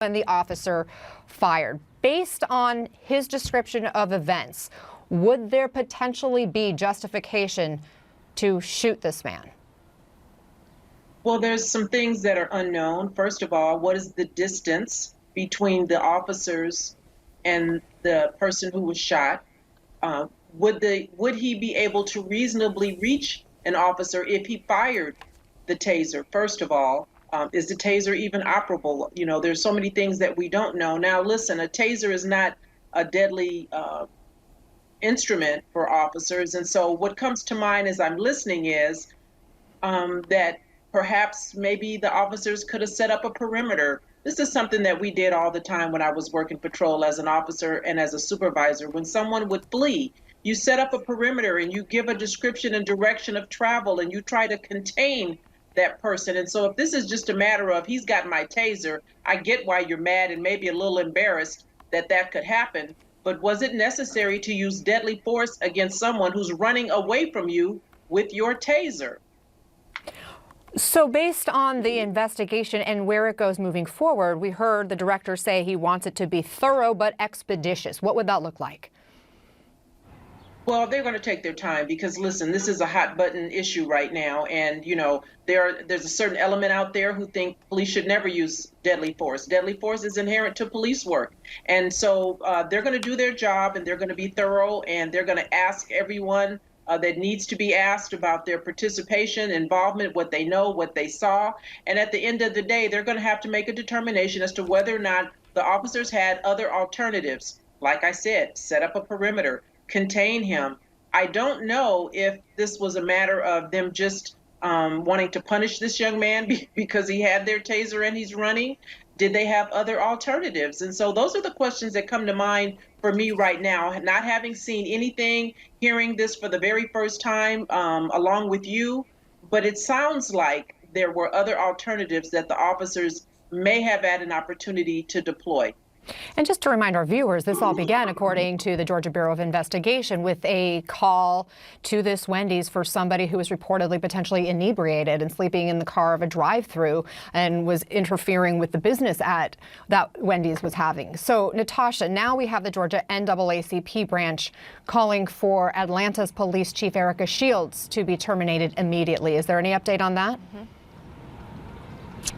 when the officer fired. Based on his description of events, would there potentially be justification to shoot this man? Well, there's some things that are unknown. First of all, what is the distance between the officers and the person who was shot? Would he be able to reasonably reach an officer if he fired the taser? First of all, is the taser even operable? You know, there's so many things that we don't know. Now, listen, a taser is not a deadly instrument for officers. And so what comes to mind as I'm listening is that perhaps maybe the officers could have set up a perimeter. This is something that we did all the time when I was working patrol as an officer and as a supervisor. When someone would flee, you set up a perimeter and you give a description and direction of travel and you try to contain that person. And so if this is just a matter of he's got my taser, I get why you're mad and maybe a little embarrassed that that could happen. But was it necessary to use deadly force against someone who's running away from you with your taser? So based on the investigation and where it goes moving forward, we heard the director say he wants it to be thorough but expeditious. What would that look like? Well, they're going to take their time because, listen, this is a hot button issue right now. And, you know, there's a certain element out there who think police should never use deadly force. Deadly force is inherent to police work. And so they're going to do their job and they're going to be thorough and they're going to ask everyone that needs to be asked about their participation, involvement, what they know, what they saw. And at the end of the day, they're going to have to make a determination as to whether or not the officers had other alternatives. Like I said, set up a perimeter, contain him. I don't know if this was a matter of them just wanting to punish this young man because he had their taser and he's running. Did they have other alternatives? And so those are the questions that come to mind for me right now, not having seen anything, hearing this for the very first time along with you. But it sounds like there were other alternatives that the officers may have had an opportunity to deploy. And just to remind our viewers, this all began, according to the Georgia Bureau of Investigation, with a call to this Wendy's for somebody who was reportedly potentially inebriated and sleeping in the car of a drive-thru and was interfering with the business that Wendy's was having. So, Natasha, now we have the Georgia NAACP branch calling for Atlanta's Police Chief Erica Shields to be terminated immediately. Is there any update on that?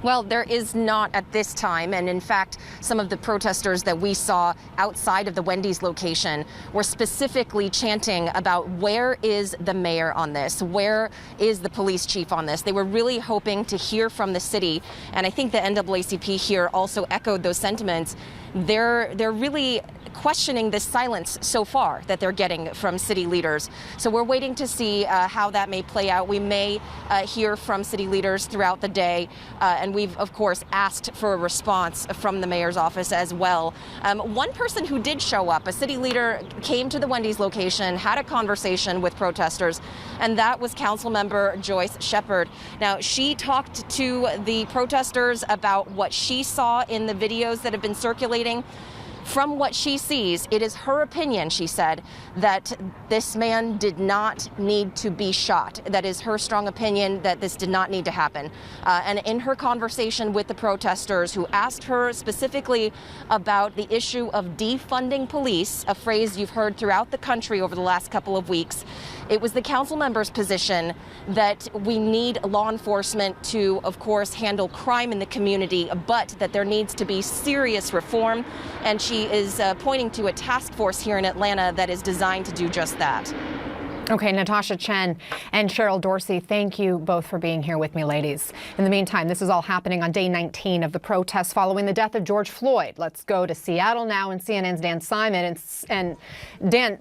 Well, there is not at this time. And in fact, some of the protesters that we saw outside of the Wendy's location were specifically chanting about where is the mayor on this? Where is the police chief on this? They were really hoping to hear from the city. And I think the NAACP here also echoed those sentiments. They're really questioning this silence so far that they're getting from city leaders. So we're waiting to see how that may play out. We may hear from city leaders throughout the day. And we've, of course, asked for a response from the mayor's office as well. One person who did show up, a city leader, came to the Wendy's location, had a conversation with protesters, and that was Councilmember Joyce Shepard. Now, she talked to the protesters about what she saw in the videos that have been circulating. From what she sees, it is her opinion, she said, that this man did not need to be shot. That is her strong opinion that this did not need to happen. And in her conversation with the protesters who asked her specifically about the issue of defunding police, a phrase you've heard throughout the country over the last couple of weeks, it was the council member's position that we need law enforcement to, of course, handle crime in the community, but that there needs to be serious reform. And she is pointing to a task force here in Atlanta that is designed to do just that. Okay, Natasha Chen and Cheryl Dorsey, thank you both for being here with me, ladies. In the meantime, this is all happening on day 19 of the protests following the death of George Floyd. Let's go to Seattle now and CNN's Dan Simon. And Dan,